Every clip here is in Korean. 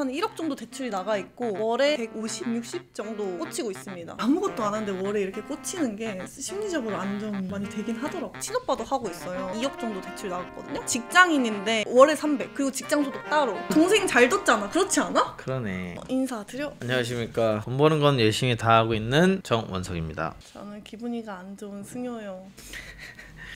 한 1억 정도 대출이 나가 있고 월에 150, 60 정도 꽂히고 있습니다. 아무것도 안 하는데 월에 이렇게 꽂히는 게 심리적으로 안정 많이 되긴 하더라고요. 친오빠도 하고 있어요. 2억 정도 대출 나갔거든요. 직장인인데 월에 300 그리고 직장소득 따로. 동생 잘 뒀잖아. 그렇지 않아? 그러네. 인사드려. 안녕하십니까. 돈 버는 건 열심히 다 하고 있는 정원석입니다. 저는 기분이가 안 좋은 승효요.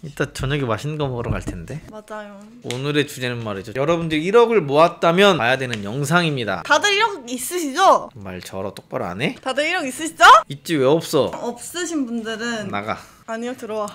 이따 저녁에 맛있는 거 먹으러 갈 텐데. 맞아요. 오늘의 주제는 말이죠. 여러분들 1억을 모았다면 봐야 되는 영상입니다. 다들 1억 있으시죠? 말 저러 똑바로 안 해? 다들 1억 있으시죠? 있지 왜 없어? 없으신 분들은 나가. 아니요, 들어와.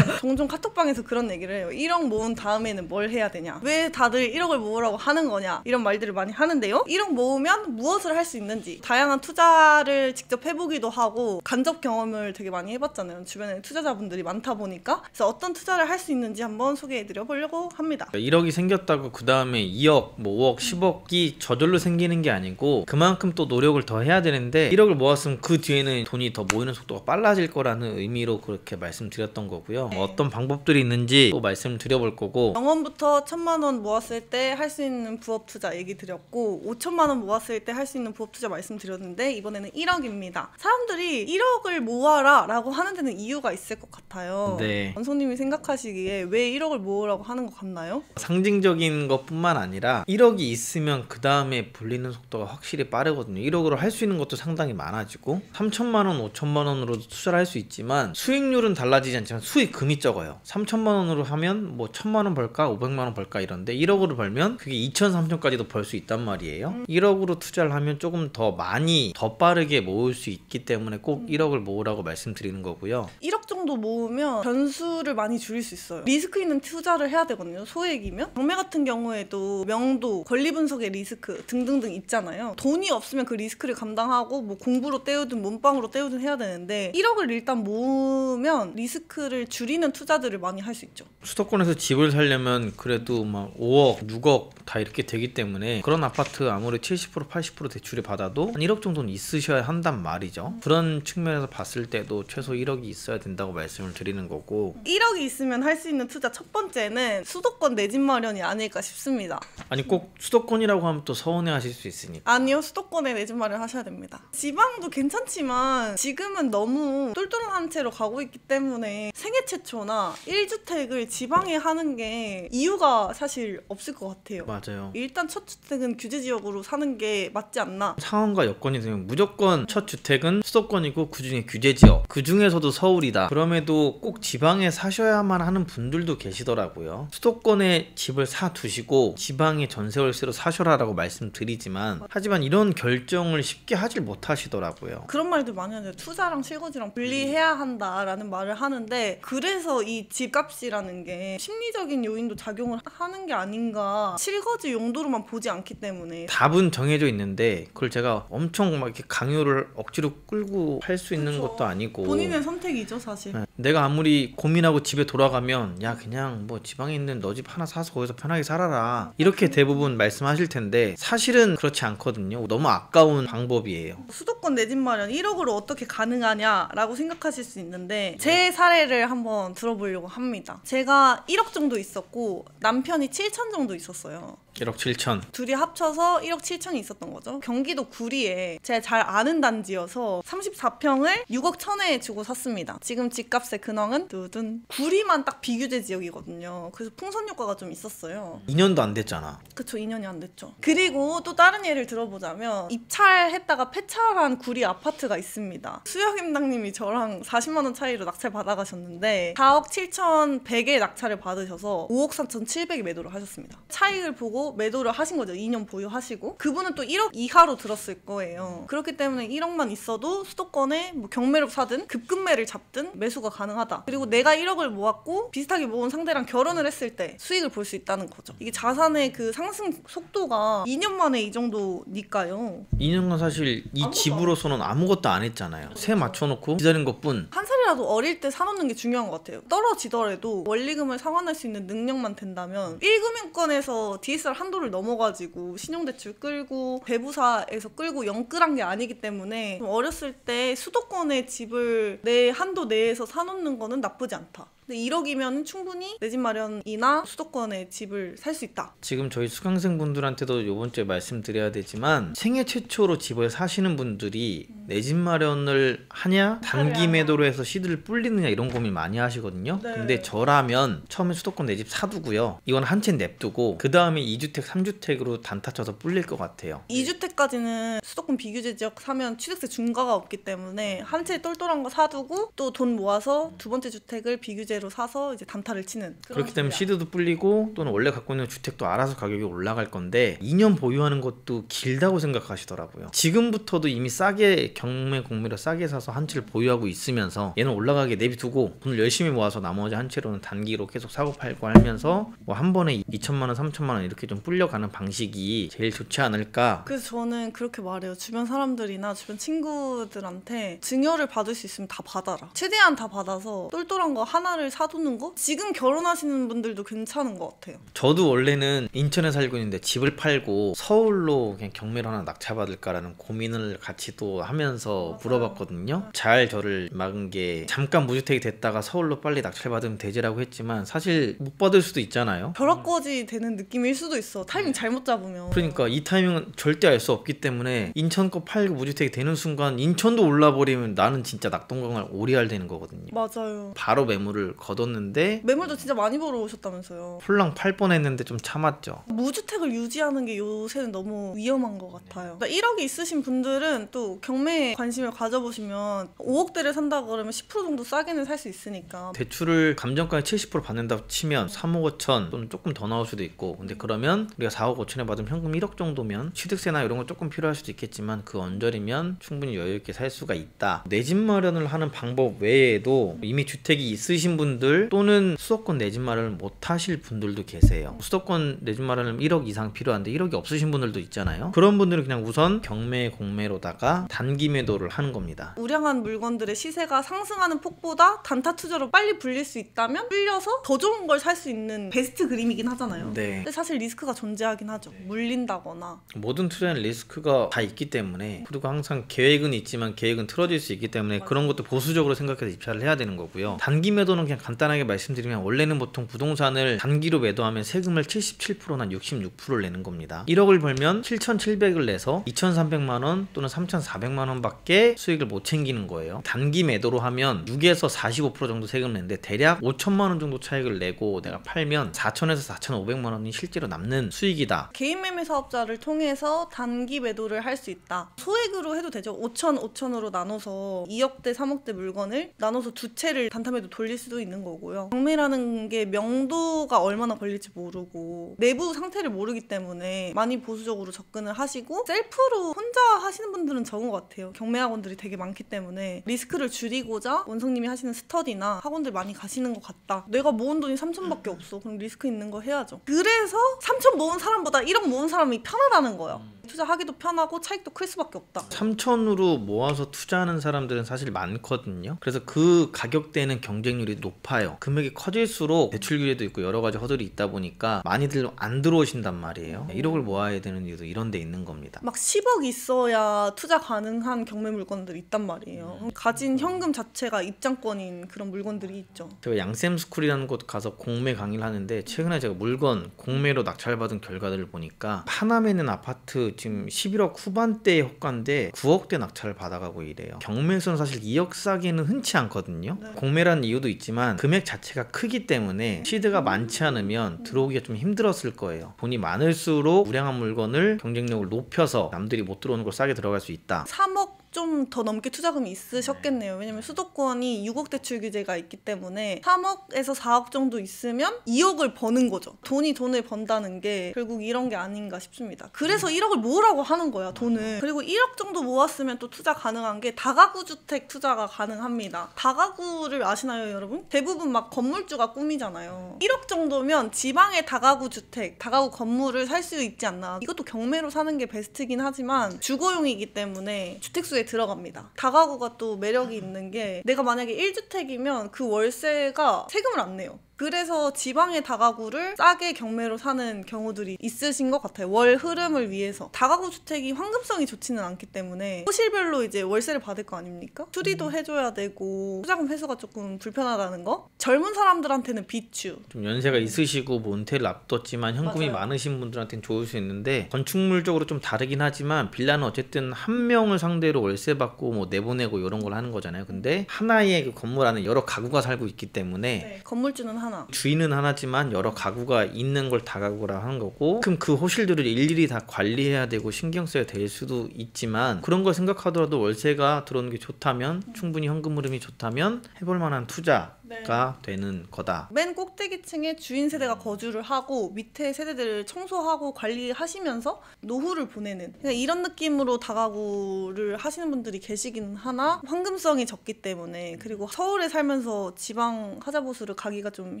종종 카톡방에서 그런 얘기를 해요. 1억 모은 다음에는 뭘 해야 되냐, 왜 다들 1억을 모으라고 하는 거냐, 이런 말들을 많이 하는데요. 1억 모으면 무엇을 할 수 있는지, 다양한 투자를 직접 해보기도 하고 간접 경험을 되게 많이 해봤잖아요. 주변에 투자자분들이 많다 보니까. 그래서 어떤 투자를 할 수 있는지 한번 소개해드려 보려고 합니다. 1억이 생겼다고 그 다음에 2억, 뭐 5억, 10억이 저절로 생기는 게 아니고 그만큼 또 노력을 더 해야 되는데 1억을 모았으면 그 뒤에는 돈이 더 모이는 속도가 빨라질 거라는 의미로 그렇게 말씀드렸던 거고요. 어떤 방법들이 있는지 또 말씀드려볼 거고, 0원부터 1000만 원 모았을 때 할 수 있는 부업 투자 얘기 드렸고 5천만 원 모았을 때 할 수 있는 부업 투자 말씀드렸는데 이번에는 1억입니다. 사람들이 1억을 모아라 라고 하는 데는 이유가 있을 것 같아요. 네. 원소님이 생각하시기에 왜 1억을 모으라고 하는 것 같나요? 상징적인 것뿐만 아니라 1억이 있으면 그 다음에 불리는 속도가 확실히 빠르거든요. 1억으로 할 수 있는 것도 상당히 많아지고 3천만 원, 5천만 원으로도 투자를 할 수 있지만 수익률은 달라지지 않지만 수익금이 적어요. 3천만 원으로 하면 뭐 1000만 원 벌까 500만 원 벌까 이런데 1억으로 벌면 그게 2천, 3천까지도 벌 수 있단 말이에요. 1억으로 투자를 하면 조금 더 많이 더 빠르게 모을 수 있기 때문에 꼭 1억을 모으라고 말씀드리는 거고요. 1억 정도 모으면 변수를 많이 줄일 수 있어요. 리스크 있는 투자를 해야 되거든요. 소액이면. 경매 같은 경우에도 명도, 권리 분석의 리스크 등등등 있잖아요. 돈이 없으면 그 리스크를 감당하고 뭐 공부로 때우든 몸빵으로 때우든 해야 되는데 1억을 일단 모으면 리스크를 줄이는 투자들을 많이 할 수 있죠. 수도권에서 집을 살려면 그래도 막 5억, 6억 다 이렇게 되기 때문에 그런 아파트 아무리 70%, 80% 대출을 받아도 한 1억 정도는 있으셔야 한단 말이죠. 그런 측면에서 봤을 때도 최소 1억이 있어야 된다고 말씀을 드리는 거고, 1억이 있으면 할 수 있는 투자 첫 번째는 수도권 내 집 마련이 아닐까 싶습니다. 아니 꼭 수도권이라고 하면 또 서운해 하실 수 있으니까. 아니요, 수도권에 내 집 마련 하셔야 됩니다. 지방도 괜찮지만 지금은 너무 똘똘한 채로 가고 있기 때문에 생애 최초나 1주택을 지방에 하는 게 이유가 사실 없을 것 같아요. 맞아요. 일단 첫 주택은 규제지역으로 사는 게 맞지 않나. 상황과 여건이 되면 무조건 첫 주택은 수도권이고 그중에 규제지역, 그중에서도 서울이다. 그럼에도 꼭 지방에 사셔야만 하는 분들도 계시더라고요. 수도권에 집을 사두시고 지방에 전세월세로 사셔라라고 말씀드리지만 하지만 이런 결정을 쉽게 하질 못하시더라고요. 그런 말들 많이 하는데 투자랑 실거주랑 분리해야 한다라는 말을 하는데, 그래서 이 집값이라는 게 심리적인 요인도 작용을 하는 게 아닌가. 실거주 용도로만 보지 않기 때문에. 답은 정해져 있는데 그걸 제가 엄청 막 이렇게 강요를 억지로 끌고 할 수 있는 것도 아니고 본인의 선택이죠 사실. 내가 아무리 고민하고 집에 돌아가면 야 그냥 뭐 지방에 있는 너 집 하나 사서 거기서 편하게 살아라 이렇게 대부분 말씀하실 텐데 사실은 그렇지 않거든요. 너무 아까운 방법이에요. 수도권 내 집 마련 1억으로 어떻게 가능하냐라고 생각하실 수 있는데 제 사례를 한번 들어보려고 합니다. 제가 1억 정도 있었고 남편이 7천 정도 있었어요. 1억 7천. 둘이 합쳐서 1억 7천이 있었던 거죠. 경기도 구리에 제가 잘 아는 단지여서 34평을 6억 1천에 주고 샀습니다. 지금 집값의 근황은 두둔. 구리만 딱 비규제 지역이거든요. 그래서 풍선 효과가 좀 있었어요. 2년도 안 됐잖아. 그쵸, 2년이 안 됐죠. 그리고 또 다른 예를 들어보자면 입찰했다가 폐찰한 구리 아파트가 있습니다. 수혁임당님이 저랑 40만 원 차이로 낙찰 받아가셨는데 4억 7천 100에 낙찰을 받으셔서 5억 4천 7백에 매도를 하셨습니다. 차익을 보고 매도를 하신 거죠. 2년 보유하시고. 그분은 또 1억 이하로 들었을 거예요. 그렇기 때문에 1억만 있어도 수도권에 뭐 경매로 사든 급급매를 잡든 매수가 가능하다. 그리고 내가 1억을 모았고 비슷하게 모은 상대랑 결혼을 했을 때 수익을 볼 수 있다는 거죠. 이게 자산의 그 상승 속도가 2년 만에 이 정도니까요. 2년간 사실 이 집으로서는 아무것도 안 했잖아요. 세 맞춰놓고 기다린 것뿐. 한 살이라도 어릴 때 사놓는 게 중요한 것 같아요. 떨어지더라도 원리금을 상환할 수 있는 능력만 된다면 1금융권에서 DSR 한도를 넘어가지고 신용대출 끌고 배부사에서 끌고 영끌한 게 아니기 때문에 좀 어렸을 때 수도권의 집을 내 한도 내에서 사놓는 거는 나쁘지 않다. 근데 1억이면 충분히 내 집 마련이나 수도권에 집을 살 수 있다. 지금 저희 수강생 분들한테도 요번 주에 말씀드려야 되지만 생애 최초로 집을 사시는 분들이 내 집 마련을 하냐 단기 매도로 해서 시드를 불리느냐 이런 고민 많이 하시거든요. 네. 근데 저라면 처음에 수도권 내 집 사두고요. 이건 한 채 냅두고 그 다음에 2주택 3주택으로 단타 쳐서 불릴 것 같아요. 2주택까지는 수도권 비규제 지역 사면 취득세 중과가 없기 때문에 한 채 똘똘한 거 사두고 또 돈 모아서 두 번째 주택을 비규제로 사서 이제 단타를 치는. 그렇기 때문에 시드도 불리고 또는 원래 갖고 있는 주택도 알아서 가격이 올라갈 건데 2년 보유하는 것도 길다고 생각하시더라고요. 지금부터도 이미 싸게 경매 공매로 싸게 사서 한 채를 보유하고 있으면서 얘는 올라가게 내비두고 돈을 열심히 모아서 나머지 한 채로는 단기로 계속 사고 팔고 하면서 뭐 한 번에 2천만 원 3천만 원 이렇게 좀 불려가는 방식이 제일 좋지 않을까. 그래서 저는 그렇게 말해요. 주변 사람들이나 주변 친구들한테 증여를 받을 수 있으면 다 받아라. 최대한 다 받아서 똘똘한 거 하나를 사두는 거? 지금 결혼하시는 분들도 괜찮은 것 같아요. 저도 원래는 인천에 살고 있는데 집을 팔고 서울로 그냥 경매를 하나 낙찰받을까라는 고민을 같이 또 하면서 물어봤거든요. 잘 저를 막은 게 잠깐 무주택이 됐다가 서울로 빨리 낙찰받으면 되지라고 했지만 사실 못 받을 수도 있잖아요. 벼락거지 되는 느낌일 수도 있어. 타이밍 잘못 잡으면. 그러니까 이 타이밍은 절대 알 수 없기 때문에 인천 거 팔고 무주택이 되는 순간 인천도 올라버리면 나는 진짜 낙동강을 오리알 되는 거거든요. 맞아요. 바로 매물을 거뒀는데 매물도 진짜 많이 벌어오셨다면서요. 홀랑 팔 뻔했는데 좀 참았죠. 무주택을 유지하는 게 요새는 너무 위험한 것 같아요. 1억이 있으신 분들은 또 경매에 관심을 가져보시면 5억대를 산다 그러면 10% 정도 싸게는 살 수 있으니까. 대출을 감정가에 70% 받는다고 치면 3억 5천 또는 조금 더 나올 수도 있고, 근데 그러면 우리가 4억 5천에 받으면 현금 1억 정도면 취득세나 이런 거 조금 필요할 수도 있겠지만 그 언저리면 충분히 여유있게 살 수가 있다. 내 집 마련을 하는 방법 외에도 이미 주택이 있으신 분들 또는 수도권 내 집 마련을 못 하실 분들도 계세요. 수도권 내 집 마련은 1억 이상 필요한데 1억이 없으신 분들도 있잖아요. 그런 분들은 그냥 우선 경매 공매로다가 단기 매도를 하는 겁니다. 우량한 물건들의 시세가 상승하는 폭보다 단타 투자로 빨리 불릴 수 있다면 불려서 더 좋은 걸 살 수 있는 베스트 그림이긴 하잖아요. 네. 근데 사실 리스크가 존재하긴 하죠. 물린다거나. 모든 투자에는 리스크가 다 있기 때문에, 그리고 항상 계획은 있지만 계획은 틀어질 수 있기 때문에 그런 것도 보수적으로 생각해서 입찰을 해야 되는 거고요. 단기 매도는 그냥 간단하게 말씀드리면 원래는 보통 부동산을 단기로 매도하면 세금을 77%나 66%를 내는 겁니다. 1억을 벌면 7,700을 내서 2,300만 원 또는 3,400만 원밖에 수익을 못 챙기는 거예요. 단기 매도로 하면 6에서 45% 정도 세금을 내는데 대략 5천만 원 정도 차익을 내고 내가 팔면 4천에서 4,500만 원이 실제로 남는 수익이다. 개인 매매 사업자를 통해서 단기 매도를 할 수 있다. 소액으로 해도 되죠. 5천으로 나눠서 2억대 3억대 물건을 나눠서 두 채를 단타 매도 돌릴 수도 있는 거고요. 경매라는 게 명도가 얼마나 걸릴지 모르고 내부 상태를 모르기 때문에 많이 보수적으로 접근을 하시고 셀프로 혼자 하시는 분들은 적은 것 같아요. 경매 학원들이 되게 많기 때문에 리스크를 줄이고자 원성님이 하시는 스터디나 학원들 많이 가시는 것 같다. 내가 모은 돈이 3천밖에 없어. 그럼 리스크 있는 거 해야죠. 그래서 3천 모은 사람보다 1억 모은 사람이 편하다는 거예요. 투자하기도 편하고 차익도 클 수밖에 없다. 3천으로 모아서 투자하는 사람들은 사실 많거든요. 그래서 그 가격대는 경쟁률이 높아요. 금액이 커질수록 대출 규제도 있고 여러 가지 허들이 있다 보니까 많이들 안 들어오신단 말이에요. 1억을 모아야 되는 이유도 이런 데 있는 겁니다. 막 10억 있어야 투자 가능한 경매 물건들이 있단 말이에요. 가진 현금 자체가 입장권인 그런 물건들이 있죠. 제가 양쌤스쿨이라는 곳 가서 공매 강의를 하는데 최근에 제가 물건 공매로 낙찰받은 결과들을 보니까 하남에 있는 아파트 지금 11억 후반대의 호가인데 9억대 낙찰을 받아가고 이래요. 경매에서는 사실 2억 싸기는 흔치 않거든요. 네. 공매라는 이유도 있지만 금액 자체가 크기 때문에 시드가 많지 않으면 들어오기가 좀 힘들었을 거예요. 돈이 많을수록 우량한 물건을 경쟁력을 높여서 남들이 못 들어오는 걸 싸게 들어갈 수 있다. 3억 좀 더 넘게 투자금이 있으셨겠네요. 왜냐면 수도권이 6억 대출 규제가 있기 때문에 3억에서 4억 정도 있으면 2억을 버는 거죠. 돈을 번다는 게 결국 이런 게 아닌가 싶습니다. 그래서 1억을 모으라고 하는 거야, 돈을. 그리고 1억 정도 모았으면 또 투자 가능한 게 다가구 주택 투자가 가능합니다. 다가구를 아시나요, 여러분? 대부분 막 건물주가 꿈이잖아요. 1억 정도면 지방의 다가구 주택, 다가구 건물을 살 수 있지 않나. 이것도 경매로 사는 게 베스트긴 하지만 주거용이기 때문에 주택수에 들어갑니다. 다가구가 또 매력이 있는 게 내가 만약에 1주택이면 그 월세가 세금을 안 내요. 그래서 지방의 다가구를 싸게 경매로 사는 경우들이 있으신 것 같아요. 월 흐름을 위해서. 다가구 주택이 황금성이 좋지는 않기 때문에 호실별로 이제 월세를 받을 거 아닙니까? 수리도 해줘야 되고 투자금 회수가 조금 불편하다는 거. 젊은 사람들한테는 비추. 좀 연세가 있으시고 뭐 은퇴를 앞뒀지만 현금이 맞아요. 많으신 분들한테는 좋을 수 있는데 건축물적으로 좀 다르긴 하지만 빌라는 어쨌든 한 명을 상대로 월세 받고 뭐 내보내고 이런 걸 하는 거잖아요. 근데 하나의 그 건물 안에 여러 가구가 살고 있기 때문에 네. 건물주는 하나. 주인은 하나지만 여러 가구가 있는 걸 다가구라 하는 거고, 그럼 그 호실들을 일일이 다 관리해야 되고 신경 써야 될 수도 있지만 그런 걸 생각하더라도 월세가 들어오는 게 좋다면 충분히 현금 흐름이 좋다면 해볼 만한 투자가 되는 거다. 맨 꼭대기층에 주인 세대가 거주를 하고 밑에 세대들을 청소하고 관리하시면서 노후를 보내는 그냥 이런 느낌으로 다가구를 하시는 분들이 계시긴 하나 황금성이 적기 때문에, 그리고 서울에 살면서 지방 하자보수를 가기가 좀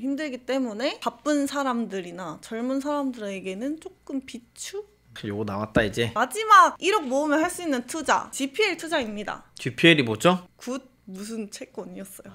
힘들기 때문에 바쁜 사람들이나 젊은 사람들에게는 조금 비추? 요거 나왔다 이제. 마지막 1억 모으면 할 수 있는 투자 GPL 투자입니다. GPL이 뭐죠? 굿 무슨 채권이었어요.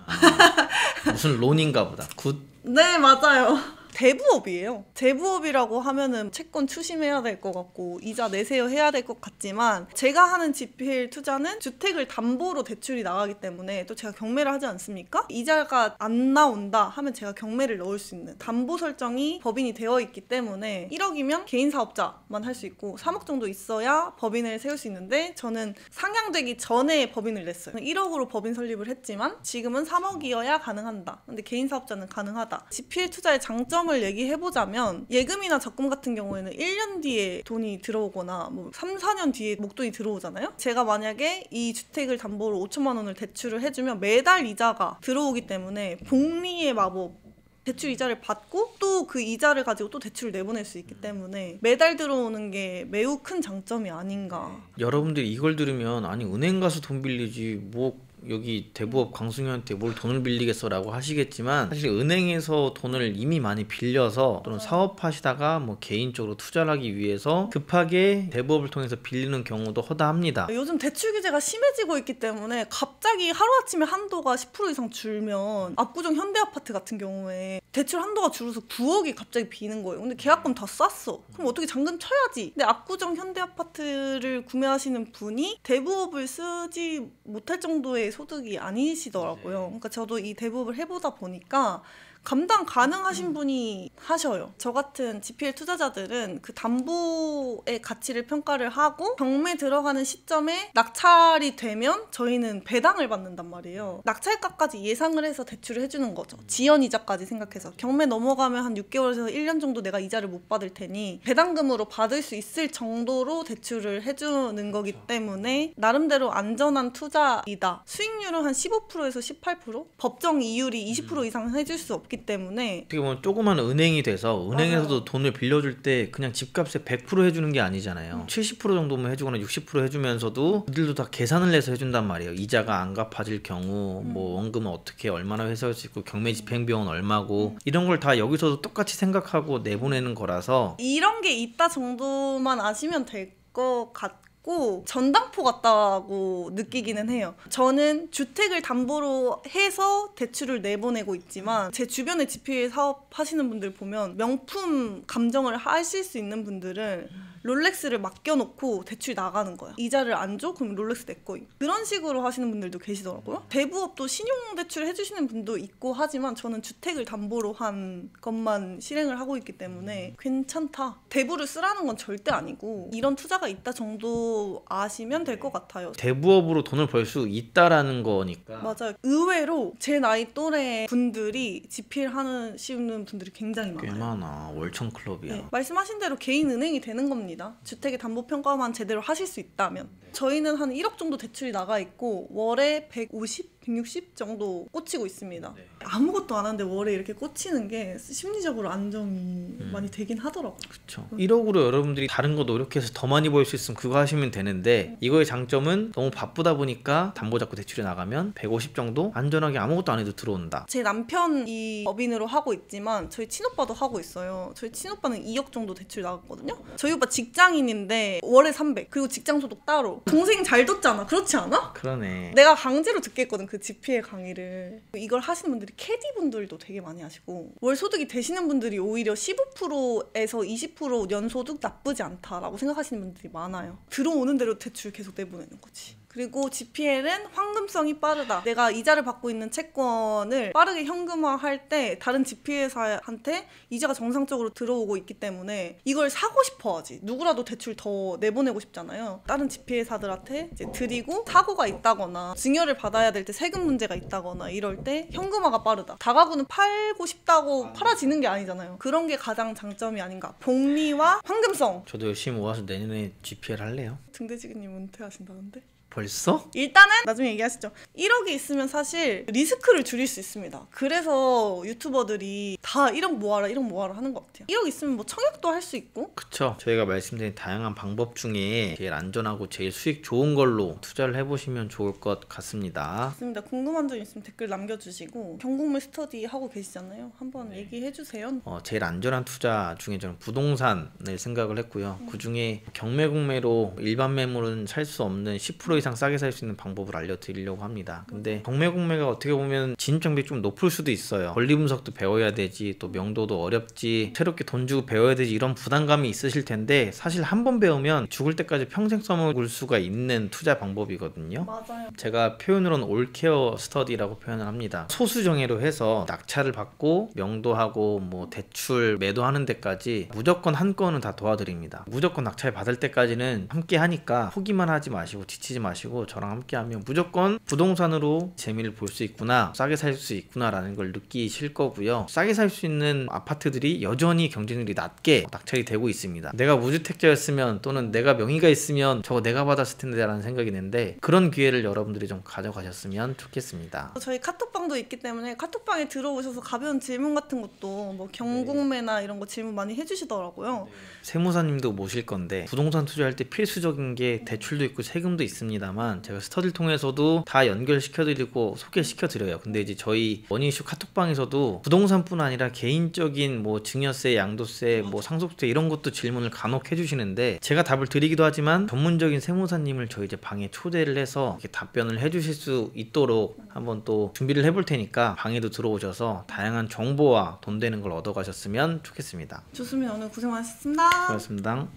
무슨 론인가 보다. 굿. 네, 맞아요. 대부업이에요. 대부업이라고 하면은 채권 추심해야 될 것 같고 이자 내세요 해야 될 것 같지만, 제가 하는 GPL 투자는 주택을 담보로 대출이 나가기 때문에 또 제가 경매를 하지 않습니까? 이자가 안 나온다 하면 제가 경매를 넣을 수 있는 담보 설정이 법인이 되어 있기 때문에 1억이면 개인 사업자만 할 수 있고 3억 정도 있어야 법인을 세울 수 있는데, 저는 상향되기 전에 법인을 냈어요. 1억으로 법인 설립을 했지만 지금은 3억이어야 가능한다. 근데 개인 사업자는 가능하다. GPL 투자의 장점 을 얘기해보자면, 예금이나 적금 같은 경우에는 1년 뒤에 돈이 들어오거나 뭐 3, 4년 뒤에 목돈이 들어오잖아요. 제가 만약에 이 주택을 담보로 5천만 원을 대출을 해주면 매달 이자가 들어오기 때문에 복리의 마법, 대출 이자를 받고 또 그 이자를 가지고 또 대출을 내보낼 수 있기 때문에 매달 들어오는 게 매우 큰 장점이 아닌가. 여러분들이 이걸 들으면 아니 은행 가서 돈 빌리지 뭐 여기 대부업 강승현한테 뭘 돈을 빌리겠어라고 하시겠지만, 사실 은행에서 돈을 이미 많이 빌려서 또는 사업하시다가 뭐 개인적으로 투자를 하기 위해서 급하게 대부업을 통해서 빌리는 경우도 허다합니다. 요즘 대출 규제가 심해지고 있기 때문에 갑자기 하루아침에 한도가 10% 이상 줄면, 압구정 현대아파트 같은 경우에 대출 한도가 줄어서 9억이 갑자기 비는 거예요. 근데 계약금 다 쌌어. 그럼 어떻게 잔금 쳐야지. 근데 압구정 현대아파트를 구매하시는 분이 대부업을 쓰지 못할 정도의 소득이 아니시더라고요. 그러니까 저도 이 대부업을 해보다 보니까 감당 가능하신 분이 하셔요. 저 같은 GPL 투자자들은 그 담보의 가치를 평가를 하고 경매 들어가는 시점에 낙찰이 되면 저희는 배당을 받는단 말이에요. 낙찰가까지 예상을 해서 대출을 해주는 거죠. 지연이자까지 생각해서. 경매 넘어가면 한 6개월에서 1년 정도 내가 이자를 못 받을 테니 배당금으로 받을 수 있을 정도로 대출을 해주는 거기 때문에 나름대로 안전한 투자이다. 수익률은 한 15%에서 18%? 법정 이율이 20% 이상 해줄 수 없기 때문에, 어떻게 보면 조그만 은행이 돼서 은행에서도 맞아요. 돈을 빌려줄 때 그냥 집값에 100% 해주는 게 아니잖아요. 70% 정도만 해주거나 60% 해주면서도 그들도 다 계산을 해서 해준단 말이에요. 이자가 안 갚아질 경우 뭐 원금은 어떻게 얼마나 회수할 수 있고 경매 집행비용은 얼마고 이런 걸 다 여기서도 똑같이 생각하고 내보내는 거라서 이런 게 있다 정도만 아시면 될 것 같고, 전당포 같다고 느끼기는 해요. 저는 주택을 담보로 해서 대출을 내보내고 있지만 제 주변에 GPL 사업 하시는 분들 보면 명품 감정을 하실 수 있는 분들은 롤렉스를 맡겨놓고 대출 나가는 거야. 이자를 안 줘? 그럼 롤렉스 내 거임. 그런 식으로 하시는 분들도 계시더라고요. 대부업도 신용대출 해주시는 분도 있고 하지만 저는 주택을 담보로 한 것만 실행을 하고 있기 때문에 괜찮다. 대부를 쓰라는 건 절대 아니고 이런 투자가 있다 정도 아시면 될 것 같아요. 대부업으로 돈을 벌 수 있다라는 거니까. 맞아요. 의외로 제 나이 또래 분들이 GPL 하시는 분들이 굉장히 꽤 많아요. 많아. 월천클럽이야. 네, 말씀하신 대로 개인 은행이 되는 겁니다. 주택의 담보 평가만 제대로 하실 수 있다면. 저희는 한 1억 정도 대출이 나가 있고 월에 150, 160 정도 꽂히고 있습니다. 아무것도 안 하는데 월에 이렇게 꽂히는 게 심리적으로 안정이 많이 되긴 하더라고요. 그렇죠. 1억으로 여러분들이 다른 거 노력해서 더 많이 벌 수 있으면 그거 하시면 되는데, 이거의 장점은 너무 바쁘다 보니까 담보 잡고 대출이 나가면 150 정도 안전하게 아무것도 안 해도 들어온다. 제 남편이 법인으로 하고 있지만 저희 친오빠도 하고 있어요. 저희 친오빠는 2억 정도 대출 나갔거든요. 저희 오빠 직장인인데 월에 300, 그리고 직장 소득 따로. 동생 잘 뒀잖아. 그렇지 않아? 그러네. 내가 강제로 듣겠거든. 그 GPA 강의를. 이걸 하시는 분들이 캐디 분들도 되게 많이 하시고 월 소득이 되시는 분들이 오히려 15%에서 20% 연소득 나쁘지 않다라고 생각하시는 분들이 많아요. 들어오는 대로 대출 계속 내보내는 거지. 그리고 GPL은 황금성이 빠르다. 내가 이자를 받고 있는 채권을 빠르게 현금화할 때 다른 GP회사한테 이자가 정상적으로 들어오고 있기 때문에 이걸 사고 싶어 하지. 누구라도 대출 더 내보내고 싶잖아요. 다른 GP회사들한테 이제 드리고 사고가 있다거나 증여를 받아야 될 때 세금 문제가 있다거나 이럴 때 현금화가 빠르다. 다가구는 팔고 싶다고 팔아지는 게 아니잖아요. 그런 게 가장 장점이 아닌가. 복리와 황금성. 저도 열심히 모아서 내년에 GPL 할래요. 등대지기님 은퇴하신다는데? 벌써? 일단은 나중에 얘기하시죠. 1억이 있으면 사실 리스크를 줄일 수 있습니다. 그래서 유튜버들이 다 1억 모아라 1억 모아라 하는 것 같아요. 1억 있으면 뭐 청약도 할 수 있고. 그쵸. 저희가 말씀드린 다양한 방법 중에 제일 안전하고 제일 수익 좋은 걸로 투자를 해보시면 좋을 것 같습니다. 맞습니다. 궁금한 점 있으면 댓글 남겨주시고 경국물 스터디 하고 계시잖아요. 한번 얘기해주세요. 제일 안전한 투자 중에 저는 부동산을 생각을 했고요. 그 중에 경매공매로 일반 매물은 살 수 없는 10% 이상 싸게 살 수 있는 방법을 알려드리려고 합니다. 근데 경매공매가 어떻게 보면 진입장벽이 좀 높을 수도 있어요. 권리 분석도 배워야 되지, 또 명도도 어렵지, 새롭게 돈 주고 배워야 되지, 이런 부담감이 있으실 텐데 사실 한 번 배우면 죽을 때까지 평생 써먹을 수가 있는 투자 방법이거든요. 맞아요. 제가 표현으로는 올케어 스터디라고 표현을 합니다. 소수정예로 해서 낙찰을 받고 명도하고 뭐 대출 매도하는 데까지 무조건 한 건은 다 도와드립니다. 무조건 낙찰 받을 때까지는 함께 하니까 포기만 하지 마시고 지치지 마시고 저랑 함께 하면 무조건 부동산으로 재미를 볼 수 있구나, 싸게 살 수 있구나 라는 걸 느끼실 거고요. 싸게 살 수 있는 아파트들이 여전히 경쟁률이 낮게 낙찰이 되고 있습니다. 내가 무주택자였으면 또는 내가 명의가 있으면 저거 내가 받았을 텐데 라는 생각이 드는데 그런 기회를 여러분들이 좀 가져가셨으면 좋겠습니다. 저희 카톡방도 있기 때문에 카톡방에 들어오셔서 가벼운 질문 같은 것도 뭐 경공매나 이런 거 질문 많이 해주시더라고요. 세무사님도 모실 건데 부동산 투자할 때 필수적인 게 대출도 있고 세금도 있습니다만 제가 스터디를 통해서도 다 연결시켜드리고 소개시켜드려요. 근데 이제 저희 머니이슈 카톡방에서도 부동산뿐 아니라 개인적인 뭐 증여세, 양도세, 뭐 상속세 이런 것도 질문을 간혹 해주시는데 제가 답을 드리기도 하지만 전문적인 세무사님을 저희 이제 방에 초대를 해서 이렇게 답변을 해주실 수 있도록 한번 또 준비를 해볼 테니까 방에도 들어오셔서 다양한 정보와 돈 되는 걸 얻어가셨으면 좋겠습니다. 좋습니다. 오늘 고생 많으셨습니다. 고맙습니다.